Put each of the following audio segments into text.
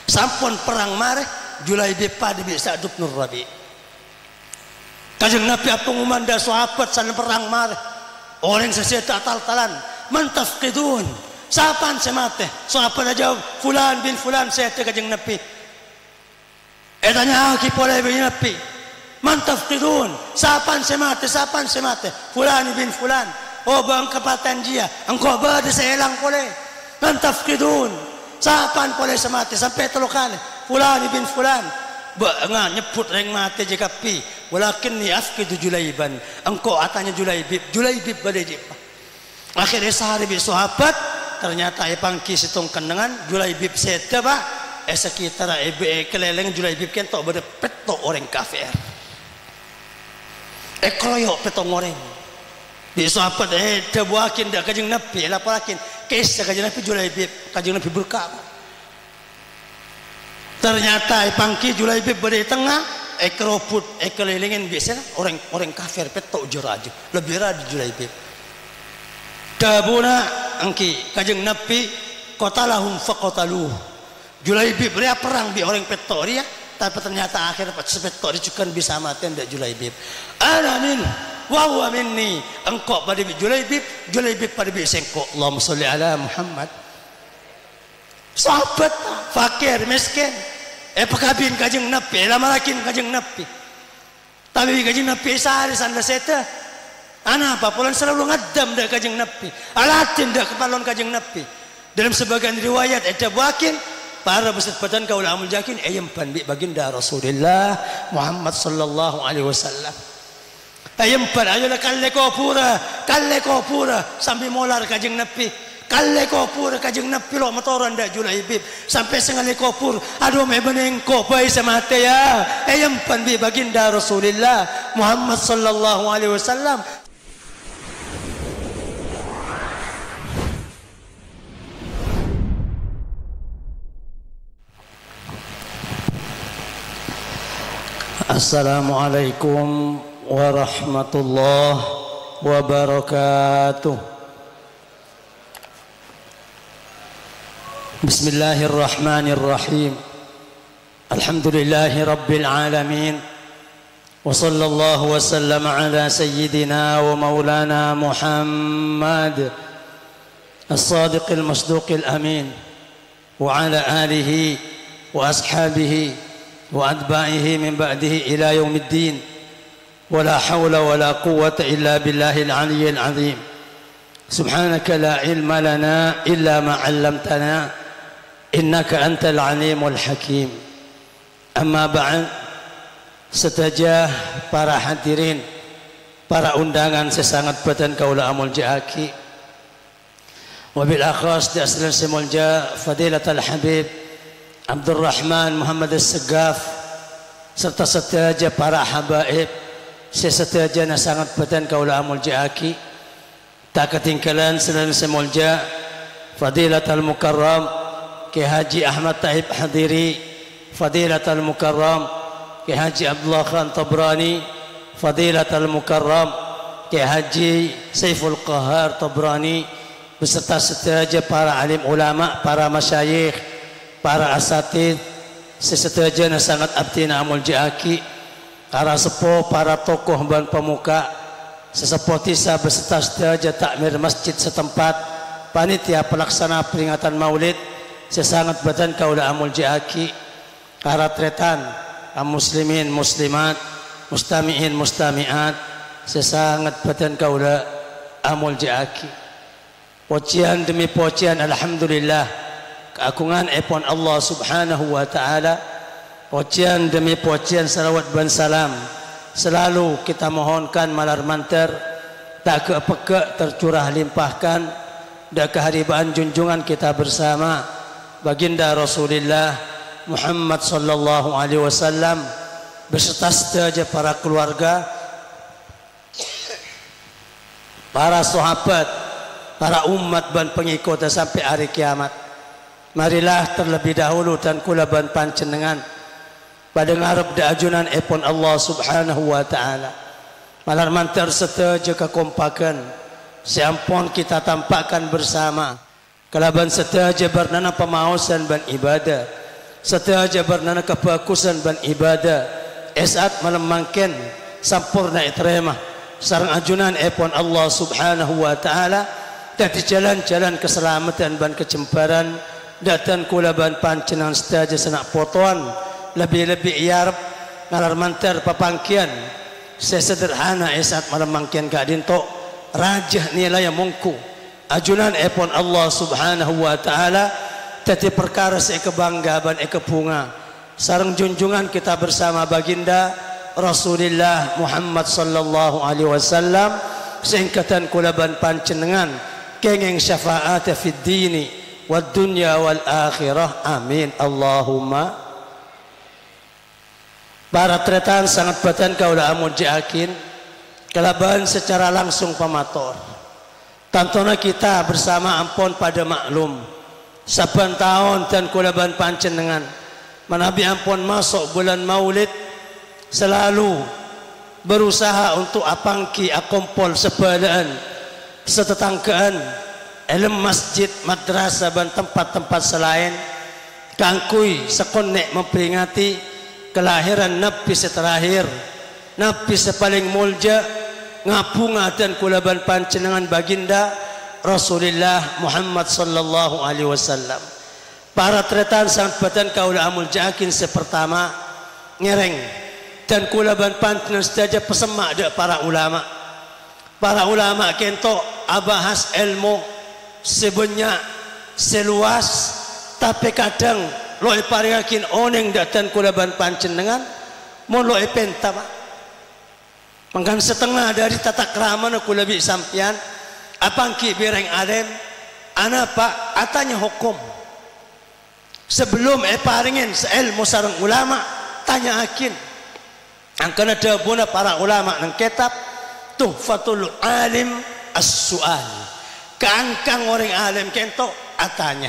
sampun perang mareh Julaibib pada bisa Sa'd bin Rabi. Kanjeng Nabi apa ngumanda sahabat sana perang mareh orang seseta tal-talan mantafqidun sapan semate sahabat aja fulan bin fulan sete kanjeng Nabi etanya aki pola bin Nabi mantafqidun sapan semate fulan bin fulan oh bang kepatan dia engkau bade seelang pole mantafqidun sapan pole semate sampai telokane fulan bin fulan nga nyebut reng mate jika pi walakin ni afqidu Julaiban engkau atanya Julaibib badai jipa akhirnya sehari bi sahabat ternyata pangki situng kendengan Julaibib seta pak sekitar keleleng Julaibib kan tok bade peto orang kafir keroyok peto orang di sahabat tebuakin dak kanjeng Nabi laparakin kisah kanjeng Nabi Julaibib kanjeng Nabi berkata ternyata pangki Julaibib berdiri tengah kerobut kelilingin biasanya orang kafir petok juraju lebih radi Julaibib dabuna angki kanjeng Nabi qatalahum faqataluh Julaibib dia perang di orang petok dia tapi ternyata akhir sepetok dia juga bisa mati ndak Julaibib ana min wa huwa minni engkau pada Julaibib pada sengkok Allahumma sholli ala Muhammad sahabat fakir miskin pakabin kanjeng Nabi lamarakin kanjeng Nabi tapi kanjeng Nabi sehari sanda seta ana apa pulang selalu ngadam dak kanjeng Nabi alatin dak kepalon kanjeng Nabi dalam sebagian riwayat ada wakin para besit badan kaul amul jakin ayam pan baginda Rasulullah Muhammad sallallahu alaihi wasallam ayam pan ayolah kalle kopura sambil molar kanjeng Nabi kalle kopur kanjeng Nabi lo motoran dak Julaibib sampai sengale kopur aduh me benengko bae semate ya ayam pan bi baginda Rasulullah Muhammad sallallahu alaihi wasallam Assalamualaikum warahmatullahi wabarakatuh. بسم الله الرحمن الرحيم الحمد لله رب العالمين وصلى الله وسلم على سيدنا ومولانا محمد الصادق المصدوق الأمين وعلى آله وأصحابه وأتباعه من بعده إلى يوم الدين ولا حول ولا قوة إلا بالله العلي العظيم سبحانك لا علم لنا إلا ما علمتنا إنك أنت العليم الحكيم. أما بعد, setajah para hadirin, para undangan sesangat badan kaula amul jaaki, wabil akhas di aslan semulja Fadilat al-Habib Abdurrahman Muhammad As-Segaf, serta setajah para habaib sesetajah sangat badan kaula amul jaaki, tak ketinggalan selain semulja Fadilat al-Mukarram Ki Haji Ahmad Taib Hadiri, Fadilat al-Mukarram Ki Haji Abdullah Khan Tabrani, Fadilat al-Mukarram Ki Haji Saiful Qahar Tabrani, beserta setajah para alim ulama, para masyayikh, para asatid sesetajah sangat abdina amul jaaki, para sepuh, para tokoh dan pemuka sesepuh tisa beserta setajah takmir masjid setempat, panitia pelaksana peringatan maulid sesangat badan kaula amul jaaki, para tretan muslimin muslimat, mustami'in mustami'at sesangat badan kaula amul jaaki. Pujian demi pujian alhamdulillah keagungan epon Allah subhanahu wa ta'ala, pujian demi pujian salawat dan salam selalu kita mohonkan malar manter tak kepeke tercurah limpahkan dan keharibaan junjungan kita bersama baginda Rasulullah Muhammad sallallahu alaihi wasallam beserta setajah para keluarga, para sahabat, para umat dan pengikutnya sampai hari kiamat. Marilah terlebih dahulu dan kula ban panjenengan pada ngarep da ajunan epon Allah subhanahu wa ta'ala malar mantar setajah kekompakan seampun kita tampakkan bersama kelaban setajah bernana pemausan dan ibadah setiaja bernana kebagusan ban ibadah esat malam mangken sampurna iterema sareng ajunan epon Allah subhanahu wa ta'ala dadi jalan-jalan keselamatan ban kejembaran datan kula ban pancenengan setiaja senak potoan lebih-lebih iarep ngalar mantar papangkian sesederhana esat malam mangken ka dinto rajah nilai mungku ajunan epon Allah subhanahu wa ta'ala tadi perkara sekebangga ban ekebunga sareng junjungan kita bersama baginda Rasulullah Muhammad sallallahu alaihi wasallam singkatan kula ban pancenengan kenging syafaat fid dini wad dunya wal akhirah amin Allahumma. Para tretan sangat batan kaula amujakin kelaban secara langsung pamator tantona kita bersama ampun pada maklum saban tahun dan kulaban pancenengan manabi ampun masuk bulan Maulid selalu berusaha untuk apangki akompol sebadaan setetanggaan elem masjid madrasah dan tempat-tempat selain kangkui sekonek memperingati kelahiran Nabi seterakhir Nabi sepaling mulja ngabunga dan kulaban pancenengan baginda Rasulullah Muhammad sallallahu alaihi wasallam. Para tretan sangat badan kaula amul jakin sepertama ngereng dan kulaban pancenengan saja pesemak dak para ulama. Para ulama kento abahas ilmu sebanyak seluas tapi kadang loi paringakin oneng datan kulaban pancenengan mun loi penta Pak. Mangkan setengah dari tata krama kula bi sampian apangki bereng adem ana Pak atanya hukum sebelum paringin seilmu sareng ulama tanya akin angkana dabuna para ulama nang kitab Tuhfatul Alim As-Su'al keangkang orang alim kento atanya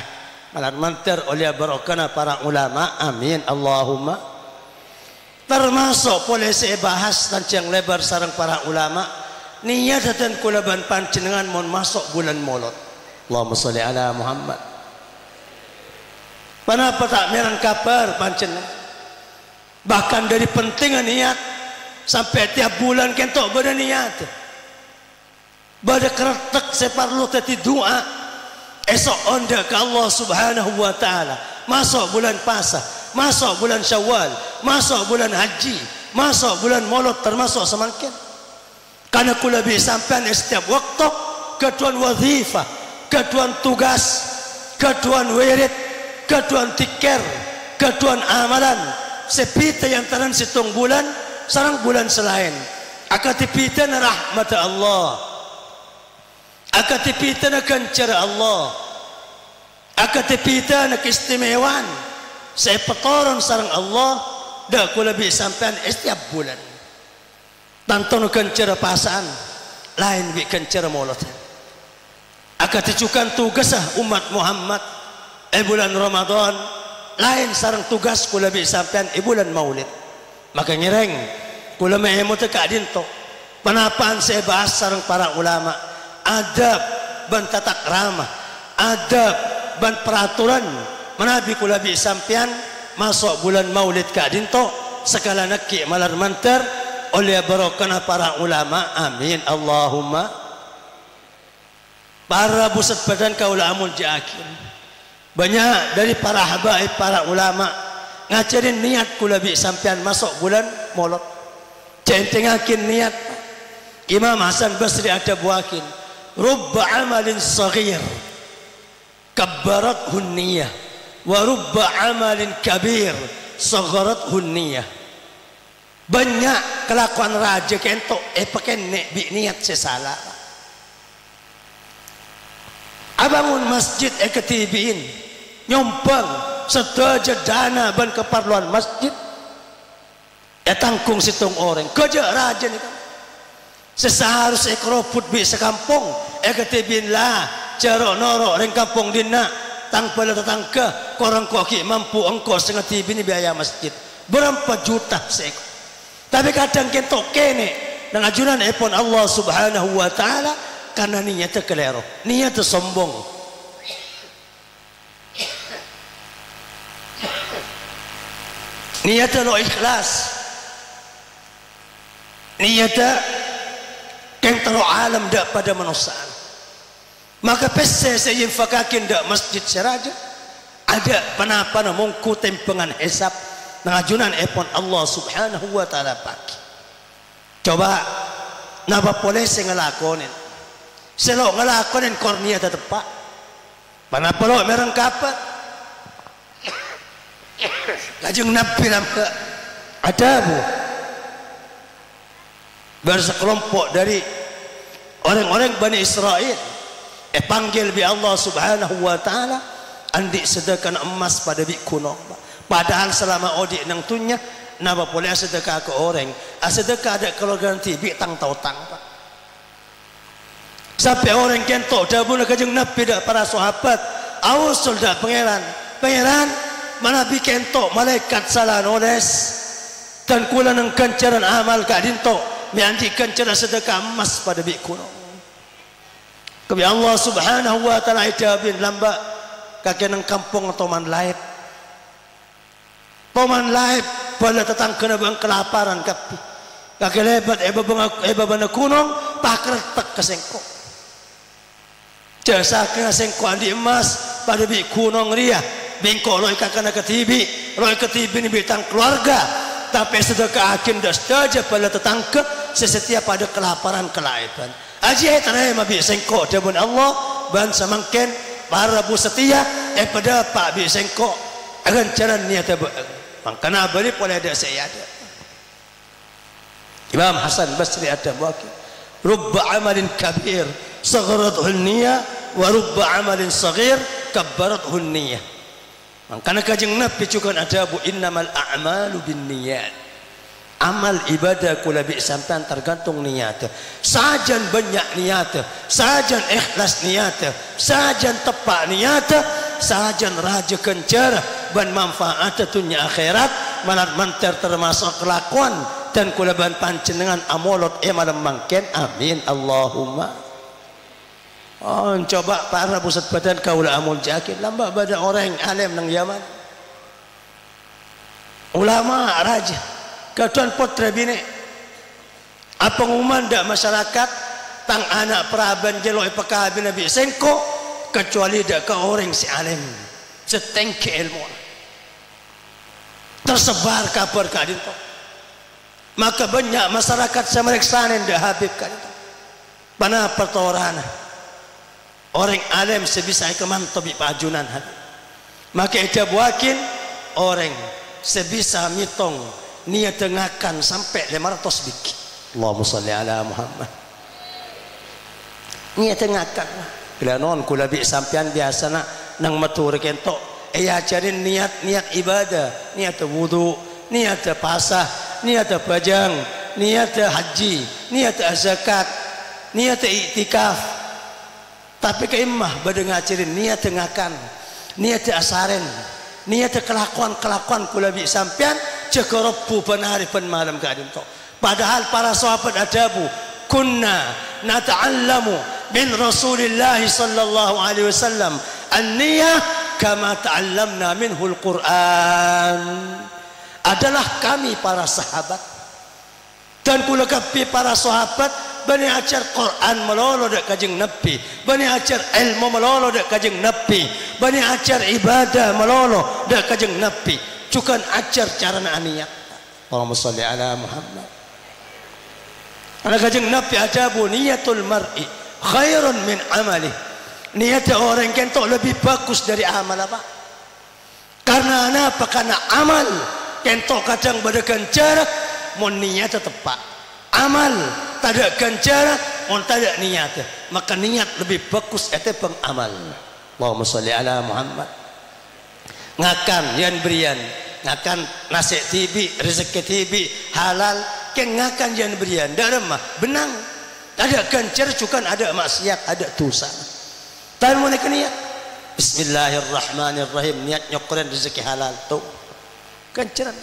malar mantar oleh barokana para ulama amin Allahumma. Termasuk polisi bahas tancang lebar sareng para ulama niat dan kulaban pancenengan mon masuk bulan Maulud Allahumma sholli ala Muhammad. Kenapa tak merang kabar pancenengan bahkan dari pentingan niat sampai tiap bulan kentok bada niat bada keretek separlu tadi doa esok onda ke Allah subhanahu wa ta'ala masuk bulan Pasah masuk bulan Syawal masuk bulan Haji masuk bulan Maulud termasuk semakin karena kula bi sampean setiap waktu ketuan wazifah ketuan tugas ketuan wirid ketuan tikir ketuan amalan sepita yang taran situng bulan sarang bulan selain akatipita na rahmat Allah akatipita na kencara Allah akatipita na keistimewaan saya petoron sarang Allah dah kula bi sampean setiap bulan tantono kencara pasaan lain bi kencara Maulud akaticukan tugas umat Muhammad bulan Ramadan lain sarang tugas kula bi sampean bulan Maulid maka ngereng kula mehemo teh ka dinto panapaan saya bahas sareng para ulama adab ban tata krama adab ban peraturan manabi kula bi sampean masuk bulan Maulid ka dinto segala neki malar mantar oleh barokana para ulama amin Allahumma. Para busat badan kaula amun jaakin banyak dari para habaib para ulama ngajarin niat kula bi sampean masuk bulan Maulud centengakin niat. Imam Hasan Basri ada buakin rubba amalin saghir kabbarathu niyah wa rubba amalin kabir sagharathu niyah. Banyak kelakuan raja kento pakai nek bi niat sesala abangun masjid ketibiin nyompang sedaja dana ban keperluan masjid tangkung situng orang kerja raja ni kan seseharus ekroput bi sekampung ketibin lah jarok norok ring kampung dina tang pala tetangga korang koki mampu engkau setengah tibi ni biaya masjid berapa juta seekor tapi kadang kentok kene dan ajunan epon Allah subhanahu wa ta'ala karena niatnya kelero niatnya sombong niatnya lo ikhlas, niatnya keng talo alam dak pada manusia. Maka pese saya fakakin dak masjid seraja ada panapa mongku tempengan hisab ngajunan epon Allah subhanahu wa ta'ala pagi. Coba napa boleh saya ngelakonin selo ngelakonin kornia tetepak panapa lo mereng kapat Kanjeng Nabi nampak ada bu bersekelompok dari orang-orang Bani Israel panggil bi Allah subhanahu wa ta'ala andik sedekah emas pada bi kuno padahal selama odik nang tunya napa boleh sedekah ke orang sedekah ada kalau ganti bi tang tau tang pak sampai orang kentok dabun Kanjeng Nabi dak para sahabat awusul dak pangeran mana bikin tok malaikat salah noles dan kula nang kencaran amal kak dinto mianti kencaran sedekah emas pada bikuno kebi Allah subhanahu wa ta'ala idabin lamba kakek nang kampung toman laib pada tetang kena bang kelaparan kapi kakek lebat eba bana kunong pakretek kesengkok jasa kena sengkok andi emas pada bikunong ria bengkok roy kakana ketibi ni bitang keluarga tapi sedekah akin dah saja pada tetangga sesetiap ada kelaparan kelaiban aji tanai mabi sengkok dabun Allah ban samangken para bu setia pada pak bi sengkok akan cara niat mangkana bari boleh ada saya ada Imam Hasan Basri ada buaki rubba amalin kabir sagharathu an-niyah wa rubba amalin saghir kabbarathu an-niyah. Karena Kanjeng Nabi juga ada bu innamal a'malu binniyat. Amal ibadah kula bi sampean tergantung niat. Sajan banyak niat, sajan ikhlas niat, sajan tepak niat, sajan raja kencar ban manfaat dunia akhirat malah manter termasuk kelakuan dan kula ban panjenengan amolot malam mangken amin Allahumma. Oh, coba para pusat badan kaula amul jakit lamba badan orang alim nang Yaman ulama raja katuan potre bine apa pengumuman dak masyarakat tang anak peraban jelo pekabi nabi sengko kecuali dak ke orang si alim setengke ilmu tersebar kabar kadinto maka banyak masyarakat samariksanen dak habib kadinto pana pertorana orang alim sebisa kemanto bi pajunan maka itu buakin orang sebisa mitong niat dengakan sampai 500 biki Allahumma salli ala Muhammad niat dengakan bila non kula bi sampean biasa nang matur kentok ajarin niat ibadah niat wudu niat pasah niat pajang niat haji niat zakat niat iktikaf tapi keimah pada ngajarin niat dengakan niat asarin niat kelakuan kula bi sampean cekoropu penari pen malam kadin tok padahal para sahabat adabu kunna nata'allamu min Rasulillah sallallahu alaihi wasallam an-niyah kama ta'allamna minhu al-Qur'an adalah kami para sahabat dan kula kapi para sahabat bani ajar Quran melolo dak Kanjeng Nabi bani ajar ilmu melolo dak Kanjeng Nabi bani ajar ibadah melolo dak Kanjeng Nabi cukan ajar cara niat Allahumma shalli ala Muhammad ana Kanjeng Nabi ada bu niatul mar'i khairun min amali niat orang kentok lebih bagus dari amal apa karena apa karena amal kentok kadang badakan jarak mun niat tepat amal tak ada ganjaran mun tak ada niat maka niat lebih bagus itu pengamal Allahumma sholli ala Muhammad ngakan yan berian ngakan nasi tibi rezeki tibi halal ke ngakan yan berian daremah benang ada ganjar juga ada maksiat ada dosa tapi mun niat bismillahirrahmanirrahim niat nyokoran rezeki halal tuh ganjaran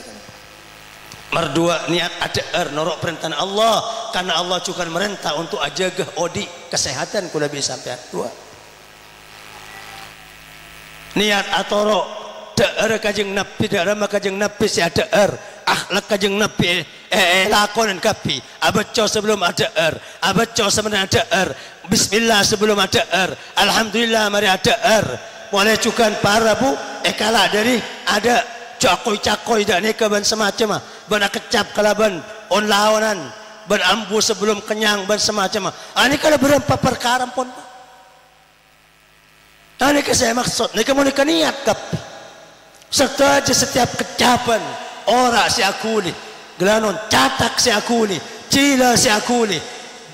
merdua niat ada norok perintah Allah karena Allah juga merintah untuk ajagah odi kesehatan kula bisa sampai dua niat atoro de'er kajeng Nabi de'er kajeng Nabi si de'er akhlak kajeng Nabi lakonan kapi abaco sebelum de'er abaco sebenarnya de'er bismillah sebelum de'er alhamdulillah mari de'er boleh cukan para bu kalah dari ada cakoi-cakoi dan nikah ban semacam ban kecap kalaban on lawanan ban ambu sebelum kenyang ban semacam ini kalau berapa perkara pun ini saya maksud ini kamu niat kapi serta setiap kecapan ora si akuli gelanon catak si akuli cila si akuli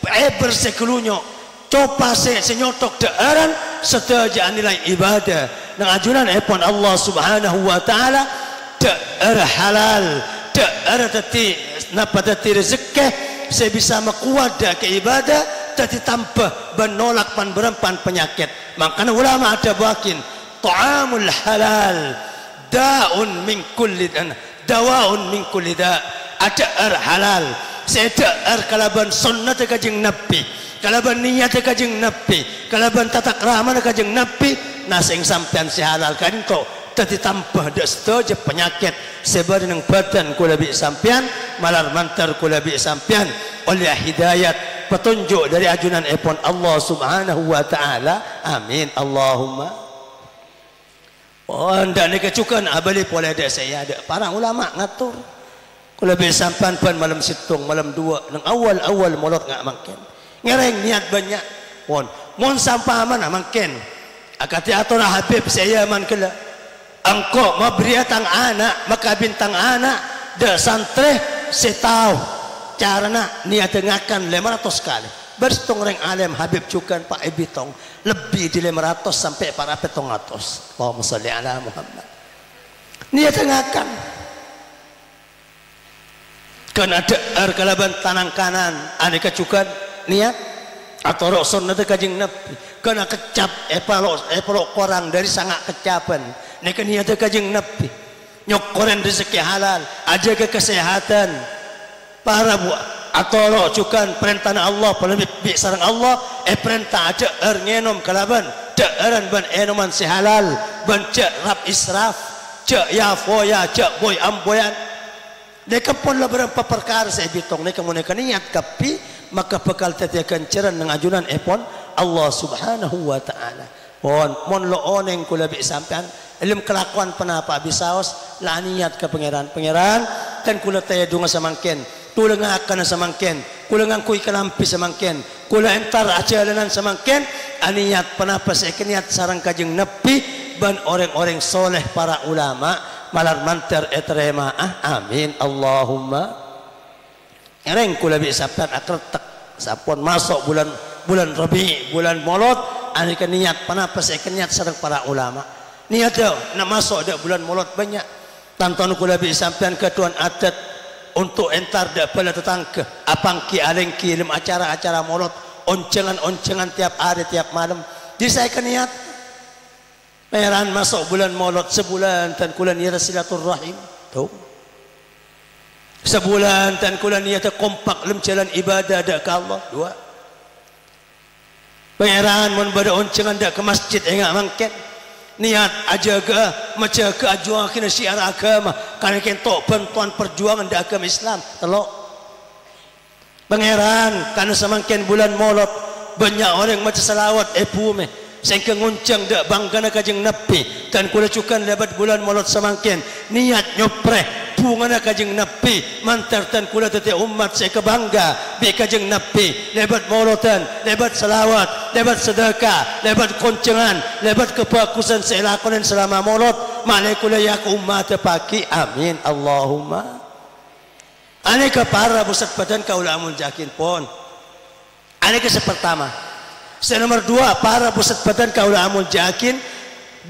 eber si kelunyo copa si senyotok dearan serta nilai ibadah nang ajunan epon Allah subhanahu wa ta'ala de'er halal de'er tati napa tati rezeki saya bisa mekuada ke ibadah tati tambah menolak pan berempan penyakit makanya ulama ada bakin ta'amul halal daun min kulli dawaun min kulli da ada halal saya kalaban sunnah kajeng Nabi kalaban niat kajeng Nabi kalaban tata krama kajeng Nabi nasing sampean si halal kan kok tadi tambah dak setuju penyakit sebar nang badan kula bi sampean malar mantar kula bi sampean oleh hidayat petunjuk dari ajunan epon Allah subhanahu wa ta'ala amin Allahumma. Oh, ndak ni kecukan abali boleh ada saya ada para ulama ngatur. Kalau bisa sampan pan malam situng malam 2 nang awal molot ngak mangken. Ngereng niat banyak. Mon sampah mana mangken. Akati atur Habib saya man kala. Engkau mabri tang anak maka bintang anak dak santre setau carana niat ngakan 500 kali. Berstong reng alim Habib cukan Pak Ebitong lebih di 500 sampai para petong atos. Allahumma sholli ala Muhammad. Niat ngakan. Kan ada kalaban tanang kanan aneka cukan niat atau rokson nanti kajing Nabi. Kena kecap epalok korang dari sangat kecapan. Neka niat kajing Nabi. Nyokoren rezeki halal, ada kesehatan. Para buat atau cukan perintah Allah polemik bi sarang Allah perintah aja ngenom kalaban deeran ban enoman si halal ban cek rap israf cek ya foya cek boy amboyan deka pun lah berapa perkara saya bitong neka mau neka niat kapi maka bekal tetiakan ceran dengan ajunan epon Allah subhanahu wa ta'ala mon lo oneng kula bi sampean ilmu kelakuan penapa bisaos la niat ke pangeran dan kula taya dunga samangken kula ngakan samangken kula ngangkui kelampi samangken kula entar ajalanan samangken aniat penapa saya niat sarang kajeng Nabi ban orang-orang soleh para ulama malar manter etrema amin Allahumma. Ereng kula bi sampean akretek sapon masuk bulan Rabi bulan Maulud anika niat penapa saya niat sarang para ulama niat nak masuk dak bulan Maulud banyak tanton kula bi sampean ketuan adat untuk entar dak bala tetangga apangki alengki dalam acara-acara maulud oncengan tiap hari tiap malam jadi saya niat peran masuk bulan maulud sebulan dan kula niat silaturahim tuh sebulan dan kula niat kompak dalam jalan ibadah dak ke Allah 2 peran mun bada oncengan dak ke masjid engak mangken niat ajaga menjaga ajuan syiar agama karena kentok bantuan perjuangan di agama Islam telok pangeran karena semakin bulan maulud banyak orang macam selawat bume sehingga nguncang dak bangga kajeng Nabi dan kula cukan lebat bulan maulud semakin niat nyopreh bunga kajeng Nabi mantar dan kula tete umat saya kebangga bi kajeng Nabi lebat mauludan lebat selawat lebat sedekah lebat koncengan lebat kebagusan saya lakonan selama maulud malaikullah ya umat pagi amin Allahumma. Aneka para pusat badan kaula amul jakin pon aneka sepertama nomor 2 para pusat badan kaula amul jakin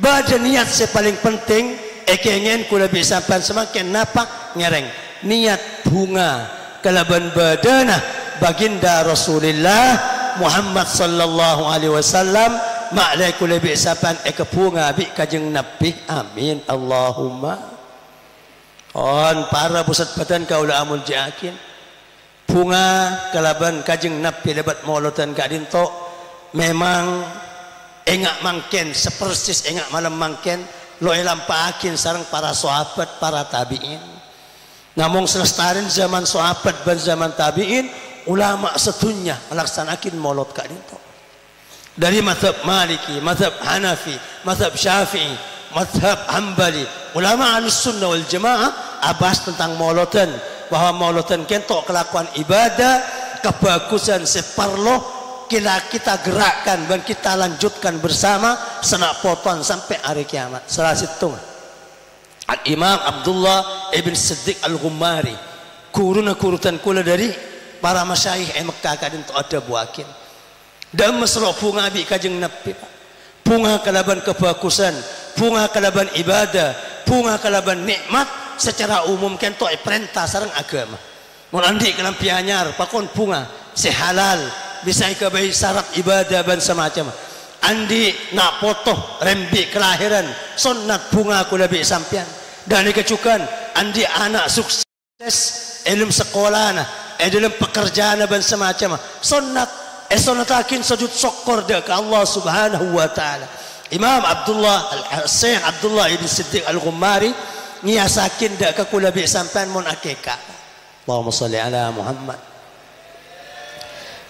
badan niat saya paling penting kengen kula bisa sampai semakin napak ngereng niat bunga kalaban badana baginda Rasulullah Muhammad sallallahu alaihi wasallam maklai kula bisa sampai bunga bi kajeng Nabi amin Allahumma. Para pusat badan kaula amul jakin bunga kalaban kajeng Nabi lebat mauludan kadinto memang engak mangken sepersis engak malam mangken lo lampakin sareng para sahabat para tabiin. Namun selestarin zaman sahabat dan zaman tabiin ulama sedunya melaksanakan maulud ka dinto. Dari mazhab Maliki, mazhab Hanafi, mazhab Syafi'i, mazhab Hambali, ulama Ahlussunnah wal Jamaah abas tentang mauludan, bahwa mauludan kentok kelakuan ibadah kebagusan separloh kita gerakkan dan kita lanjutkan bersama senak poton sampai hari kiamat. Salah situ Al-Imam Abdullah ibn Siddiq Al-Ghummari kurutan kula dari para masyayikh Mekah kadin tu ada buakin dan mesro bunga bi kajeng Nabi, bunga kalaban kebagusan, bunga kalaban ibadah, bunga kalaban nikmat secara umum kentok perintah sareng agama. Mun andi kelam pianyar pakon bunga sehalal bisa ikabai syarat ibadah dan semacam. Andi nak potoh rembi kelahiran sunat bunga ku lebih sampian dan dikecukan andi anak sukses ilmu sekolah na dalam pekerjaan dan semacam sunat sunatakin sujud syukur ke Allah Subhanahu wa taala. Imam Abdullah Syekh Abdullah ibn Siddiq Al-Ghummari ngiasakin dak ke ku lebih sampian mun akikah. Allahumma shalli ala Muhammad.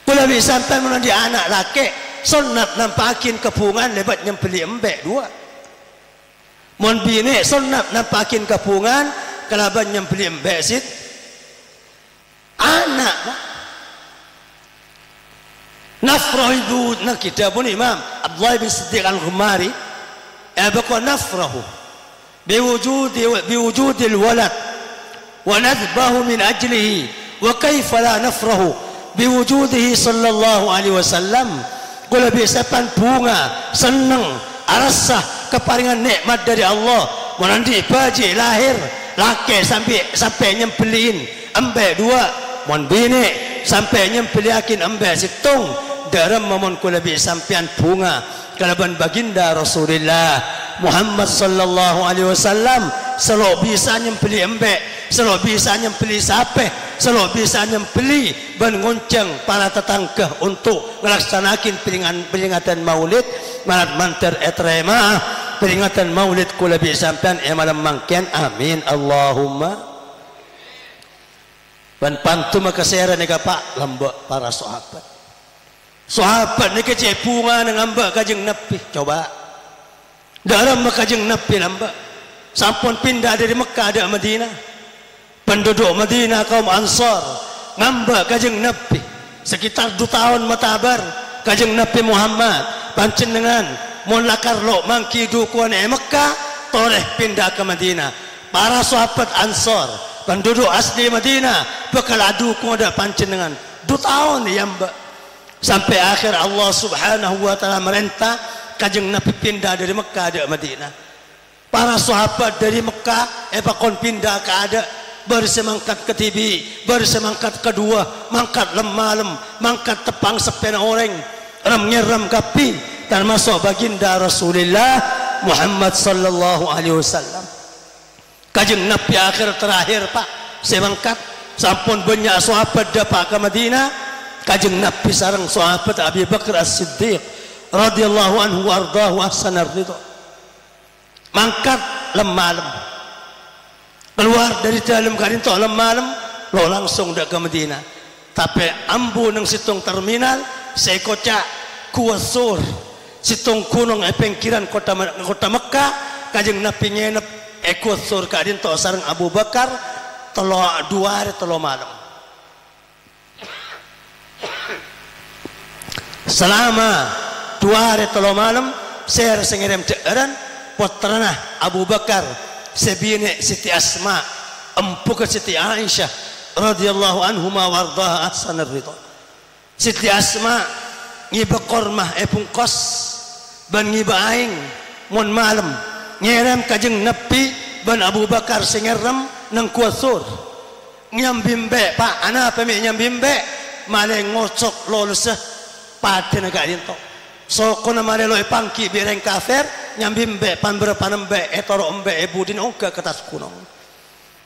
Kula bisa sampai menandi anak laki sunat nampakin kepungan lebat nyempeli embek dua. Mon bini sunat nampakin kepungan kelaban nyempeli embek sit anak. Nafrah ibu nak kita pun Imam Abdullah bin Siddiq Al-Ghummari baqa nafrahu biwujudil walad wa nadhbahu min ajlihi wa kaifa la nafrahu biwujudihi sallallahu alaihi wasallam. Kula bisapan bunga seneng arasah keparingan nikmat dari Allah menandi baji lahir laki sampai nyempelin embek dua mon bini sampai nyempeliakin embek situng dalam momon kula bisampian bunga kalaban baginda Rasulullah Muhammad sallallahu alaihi wasallam selalu bisa nyempeli embek, selalu bisa nyempeli sape, selalu bisa nyempeli dan ngonceng para tetangga untuk melaksanakan peringatan maulid manat manter etrema peringatan maulid kula bi sampean malam mangken amin Allahumma. Dan pantu makasera nika Pak lembek para sahabat. Sahabat nika bunga nang ambek kajeng Nabi coba. Dalam makajeng Nabi lembek sampun pindah dari Mekah ada Madinah. Penduduk Madinah kaum Ansar ngambak kajeng Nabi sekitar 2 tahun matabar kajeng Nabi Muhammad panjenengan mun lakar lo mangki dukuan Mekah toleh pindah ke Madinah. Para sahabat Ansar penduduk asli Madinah bakal adu koda panjenengan 2 tahun ya mbak sampai akhir Allah Subhanahu wa taala merintah kajeng Nabi pindah dari Mekah ke Madinah. Para sahabat dari Mekah pakon pindah ke ada bersemangkat ke TV, bersemangkat kedua, mangkat lemalem, mangkat tepang sepena orang, rem kapi, termasuk baginda Rasulullah Muhammad sallallahu alaihi wasallam. Kajeng Nabi akhir terakhir Pak, semangkat sampun banyak sahabat dapat ke Madinah, kajeng Nabi sareng sahabat Abi Bakar As-Siddiq radhiyallahu anhu wardahu ahsanar ridha. Mangkat lemalem keluar dari dalam karinto malam lo langsung dak ke Madinah tapi ambu nang situng terminal saya kocak kuasur situng gunung pinggiran kota Mekah kajeng Nabi ngenep kuasur karinto sareng Abu Bakar telo 2 hari telo malam selama 2 hari telo malam saya sengerem ceran putrana Abu Bakar sebine Siti Asma empu ke Siti Aisyah radhiyallahu anhuma wardaha ahsanar ridha. Siti Asma ngiba kormah pungkos ban ngiba aing mon malam ngerem kajeng Nabi ban Abu Bakar singerem nang kuasur nyambimbe Pak ana pemi nyambimbe male ngocok loloseh paden agak dinto soko na male loe pangki bireng kafir nyambimbe panber panembe etoro embe budin ongka ketas kunong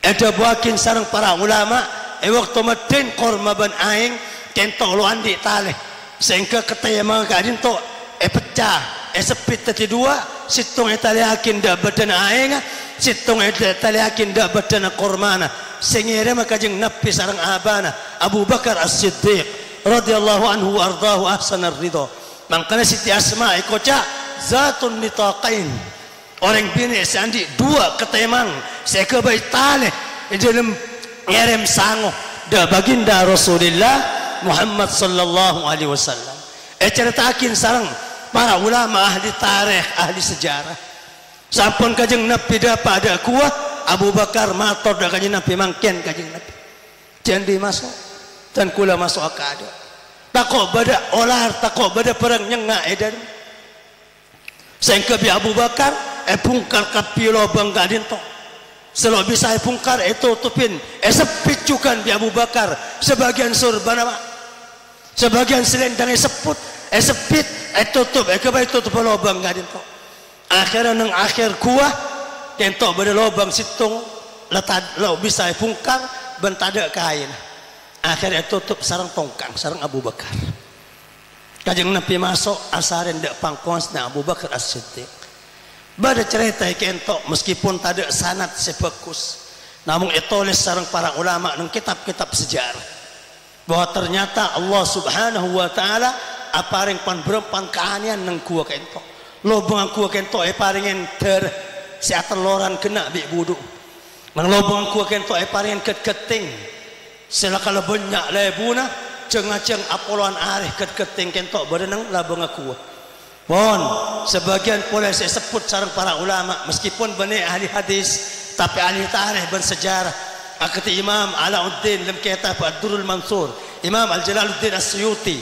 ada buakin sareng para ulama waktu medin korma ban aing kentok lo andi taleh sehingga ketaya mga kadin to pecah sepit tadi dua situng etaliakin dak badan aing situng etaliakin dak badan kormana sengere makajeng nabi sareng abana Abu Bakar As-Siddiq radhiyallahu anhu ardahu ahsanar ridha mangkana Siti Asma ikoca zatun nitaqain orang bini sandi dua ketemang saya kebai tale dalam ngerem sango da baginda Rasulullah Muhammad sallallahu alaihi wasallam ceritakin sareng para ulama ahli tarikh ahli sejarah sampun kajeng nabi da pada kuah Abu Bakar matur da kajeng nabi mangken kajeng nabi jangan masuk dan kula masuk akada takok bada olar takok bada perang nyengak edan sengke bi Abu Bakar pungkar kapilo bangga dinto selo bisa pungkar tutupin sepit cukan bi Abu Bakar sebagian surban apa sebagian selendang seput sepit tutup kebai tutup lobang gak dinto akhirnya nang akhir kuah dinto bada lobang situng letad lo bisa pungkar bentada kain akhirnya tutup sarang tongkang sarang Abu Bakar kajeng nabi masuk asaren dak pangkosna Abu Bakar As-Siddiq bada cerita kento meskipun tada sanad sebagus namun ditulis sareng para ulama nang kitab-kitab sejarah bahwa ternyata Allah Subhanahu wa taala aparing pan berempan kaanian nang kuwa kento lobang kuwa kento paringen ter siateloran kena bi budu nang lobang kuwa kento paringen ket-keting sila kala banyak lebuna ceng-ceng apoloan arih ket-keting kento barenang labang kuwa pon sebagian boleh saya sebut sareng para ulama meskipun bani ahli hadis tapi ahli tarikh dan sejarah akati Imam Alauddin dalam kitab Ad-Durrul Mansur Imam Al-Jalaluddin As-Suyuti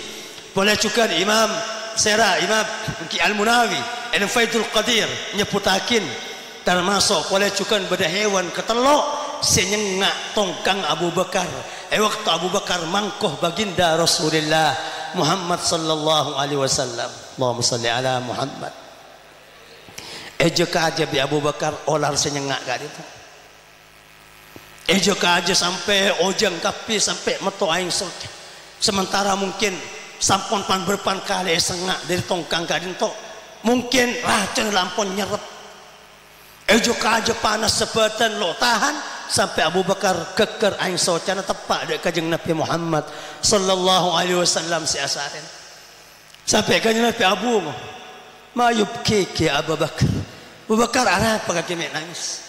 boleh juga Imam Sera Imam Al-Munawi dalam Faidul Qadir nyebutakin termasuk boleh juga pada hewan ketelok senyengak tongkang Abu Bakar waktu Abu Bakar mangkoh baginda Rasulullah Muhammad sallallahu alaihi wasallam Allahumma salli ala Muhammad ejeka aja bi Abu Bakar olar senyengak gak itu ejeka aja sampai ojang kapi sampai meto aing sote sementara mungkin sampun pan berpan kali sengak dari tongkang gak itu mungkin racun lampon nyerep ejeka aja panas sebetan lo tahan sampai Abu Bakar keker aing socana tepak dek kajeng Nabi Muhammad sallallahu alaihi wasallam si asarin sampai kajeng Nabi Abu ma yubkiki Abu Bakar Abu Bakar ada apa kaki nangis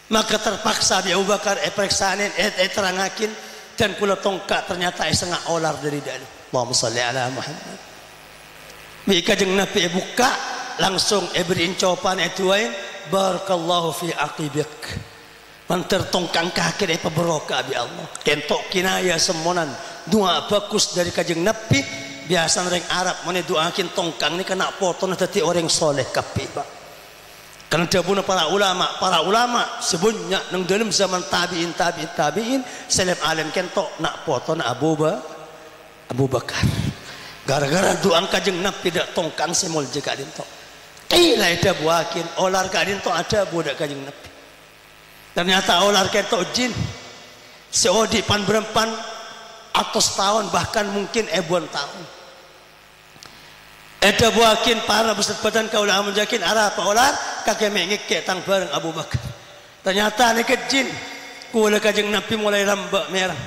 maka terpaksa bi Abu Bakar periksanin terangakin dan kula tongkat ternyata sengak olar dari dalam Allahumma shalli ala Muhammad bi kajeng Nabi buka langsung beri incopan etuain barakallahu fi aqibik manter tongkang kaki dari peberoka bi Allah kentok kinaya semonan doa bagus dari kajeng Nabi biasa orang Arab mana doakin tongkang ini kena potong tadi orang soleh kapi pak karena dabuna para ulama sebenarnya nang dalam zaman tabiin seleb alim kentok nak potong Abu Bakar gara-gara doa kajeng Nabi dak tongkang semol jika dinto kila ada buakin olar kadinto ada budak kajeng Nabi ternyata olar kentok jin seodi pan berempan atas tahun bahkan mungkin ebuan tahun ada buakin para besar badan kaulah menjakin arah apa olar kakek mengikek tang bareng Abu Bakar ternyata neket jin kula kajeng Nabi mulai rambak merah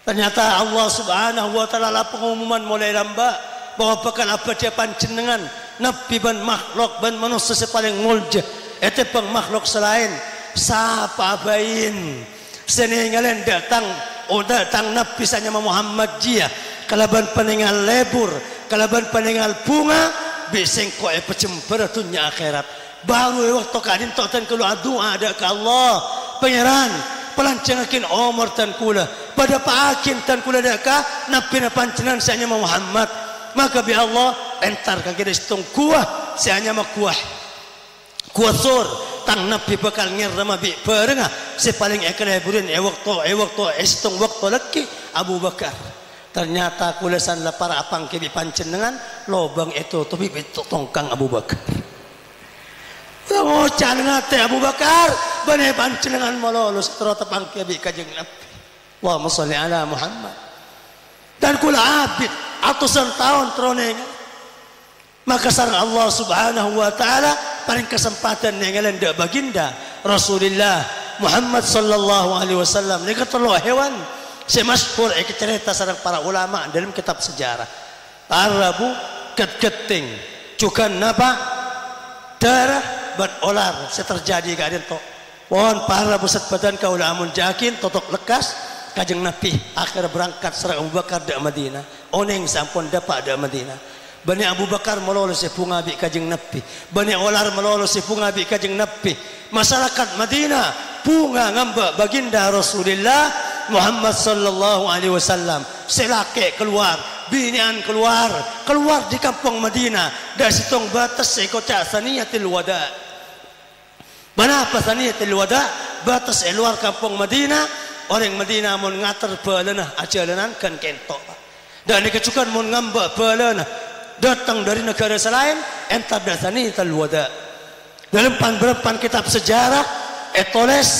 ternyata Allah Subhanahu wa taala pengumuman mulai rambak bahwa bakal apa dia panjenengan Nabi ban makhluk ban manusia paling ngulja itu peng makhluk selain sapa bain seningalen datang Nabi sanya Muhammad jia kalaban peninggal lebur kalaban peninggal bunga bising kok pecember dunia akhirat baru waktu kadin totan kalau doa ada ke Allah pangeran pelancangakin umur tan kula pada paakin tan kula daka Nabi na pancenan sanya Muhammad maka bi Allah entar kaki destung kuah sanya kuah sur tang Nabi bakal ngerama bi berenga si paling ekleburin waktu estung waktu laki Abu Bakar ternyata kulesan la para apang kibi pancenengan lobang itu tapi itu tongkang Abu Bakar ngocan ngate Abu Bakar bane pancenengan malolos terus tepang kibi kajeng Nabi Allahumma sholli ala Muhammad dan kula abid atusan tahun troneng Maka sareng Allah subhanahu wa ta'ala paling kesempatan yang ngelenda baginda Rasulullah Muhammad sallallahu alaihi wasallam. Ini ketelu hewan semasyhur cerita sareng para ulama dalam kitab sejarah. Arabu ket-keting cukan napa darah berolar seterjadi keadaan to. Pohon para pusat badan kaula amun jakin totok lekas kajeng Nabi akhir berangkat sareng Abu Bakar da Madinah. Oneng sampun dapat da Madinah. Bani Abu Bakar melolos bunga bi kajeng Nabi. Bani Olar melolos bunga bi kajeng Nabi. Masyarakat Madinah bunga ngamba baginda Rasulullah Muhammad sallallahu alaihi wasallam. Selake keluar, binian keluar di kampung Madinah. Dari sitong batas kota Saniyatul Wada. Mana apa Saniyatul Wada? Batas luar kampung Madinah. Orang Madinah mun ngater balenah ajalanan kan kentok. Dan dikecukan mun ngamba balenah datang dari negara selain entar dasani talwada. Dalam pan kitab sejarah etoles